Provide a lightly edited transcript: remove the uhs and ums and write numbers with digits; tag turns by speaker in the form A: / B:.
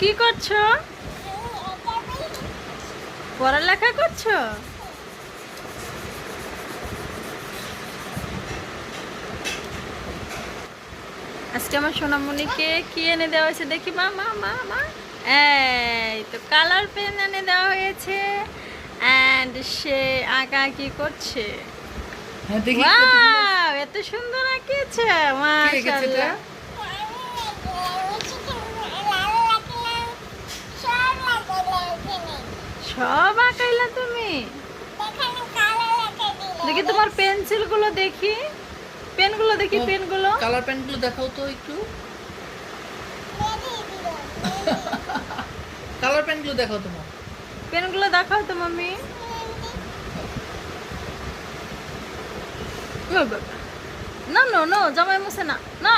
A: কি করছো? পড়ালেখা করছো? আজকে আমার সোনামণিকে কি এনে দেওয়া হয়েছে দেখি। মা মা মা মা এই তো কালার পেন এনে দেওয়া হয়েছে। অ্যান্ড সে আঁকাআঁকি করছে।
B: হ্যাঁ দেখি
A: ওয়াও, এত সুন্দর আঁকিয়েছে মাশাআল্লাহ। সব আঁকাইলা তুমি? দেখি তোমার পেন্সিল গুলো দেখি, পেনগুলো দেখি, পেনগুলো।
B: কালার পেনগুলো দেখাও তো একটু। কালার পেনগুলো দেখাও তোমার।
A: পেনগুলো দেখাও তো মাম্মি। ও বাবা, না নো নো, জামাই মুছে না, না।